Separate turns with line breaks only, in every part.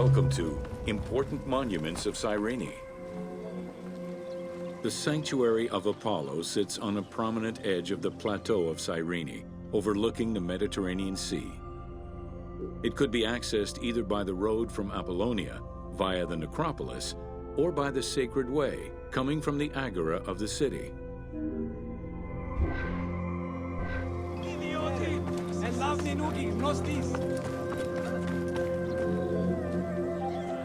Welcome to Important Monuments of Cyrene. The sanctuary of Apollo sits on a prominent edge of the plateau of Cyrene, overlooking the Mediterranean Sea. It could be accessed either by the road from Apollonia via the necropolis or by the Sacred Way, coming from the agora of the city.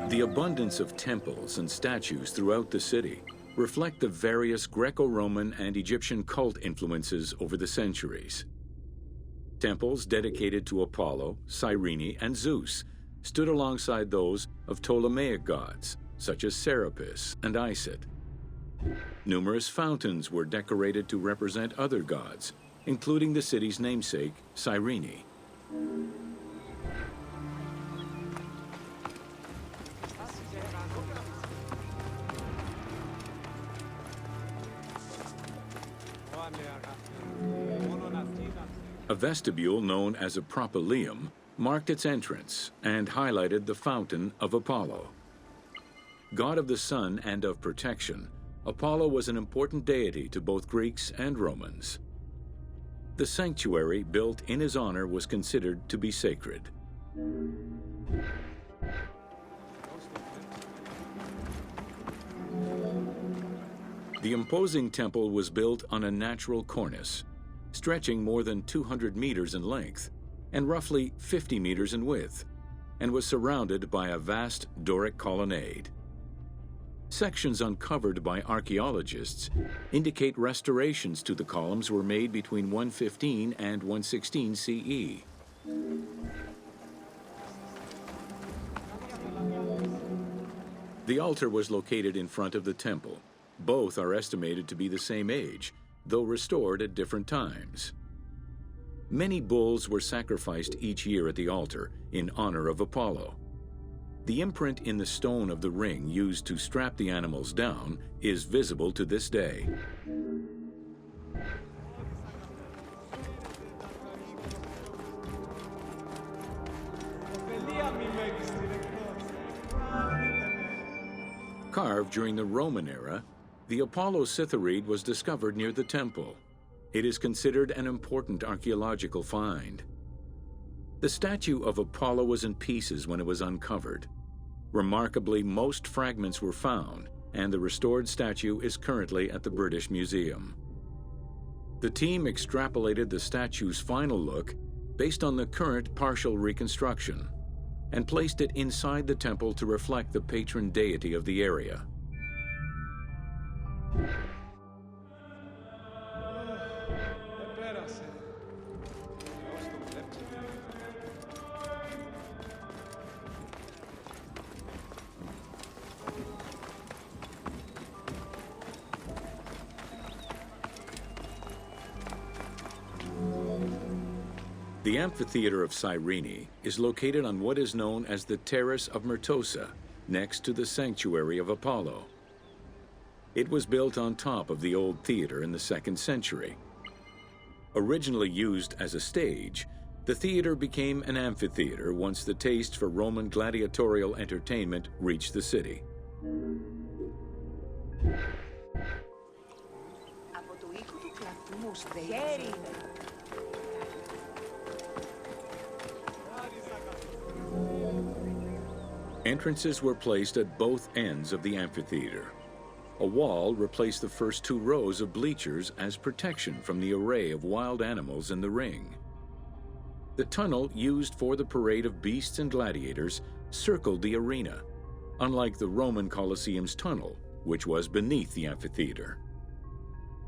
The abundance of temples and statues throughout the city reflect the various Greco-Roman and Egyptian cult influences over the centuries. Temples dedicated to Apollo, Cyrene, and Zeus stood alongside those of Ptolemaic gods, such as Serapis and Isis. Numerous fountains were decorated to represent other gods, including the city's namesake, Cyrene. A vestibule known as a propylaeum marked its entrance and highlighted the fountain of Apollo. God of the sun and of protection, Apollo was an important deity to both Greeks and Romans. The sanctuary built in his honor was considered to be sacred. The imposing temple was built on a natural cornice, stretching more than 200 meters in length and roughly 50 meters in width, and was surrounded by a vast Doric colonnade. Sections uncovered by archaeologists indicate restorations to the columns were made between 115 and 116 CE. The altar was located in front of the temple. Both are estimated to be the same age, though restored at different times. Many bulls were sacrificed each year at the altar in honor of Apollo. The imprint in the stone of the ring used to strap the animals down is visible to this day. Carved during the Roman era, the Apollo Sitharid was discovered near the temple. It is considered an important archaeological find. The statue of Apollo was in pieces when it was uncovered. Remarkably, most fragments were found, and the restored statue is currently at the British Museum. The team extrapolated the statue's final look based on the current partial reconstruction and placed it inside the temple to reflect the patron deity of the area. The amphitheater of Cyrene is located on what is known as the Terrace of Murtosa, next to the sanctuary of Apollo. It was built on top of the old theater in the 2nd century. Originally used as a stage, the theater became an amphitheater once the taste for Roman gladiatorial entertainment reached the city. Entrances were placed at both ends of the amphitheater. A wall replaced the first 2 rows of bleachers as protection from the array of wild animals in the ring. The tunnel used for the parade of beasts and gladiators circled the arena, unlike the Roman Colosseum's tunnel, which was beneath the amphitheater.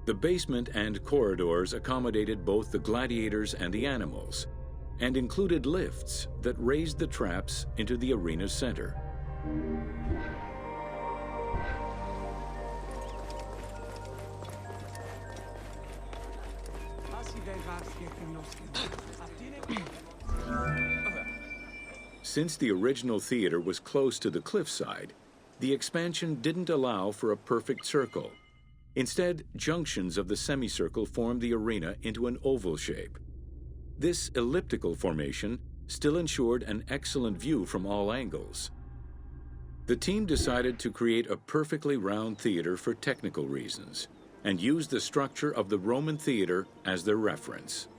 The basement and corridors accommodated both the gladiators and the animals, and included lifts that raised the traps into the arena's center. Since the original theater was close to the cliffside, the expansion didn't allow for a perfect circle. Instead, junctions of the semicircle formed the arena into an oval shape. This elliptical formation still ensured an excellent view from all angles. The team decided to create a perfectly round theater for technical reasons and used the structure of the Roman theater as their reference.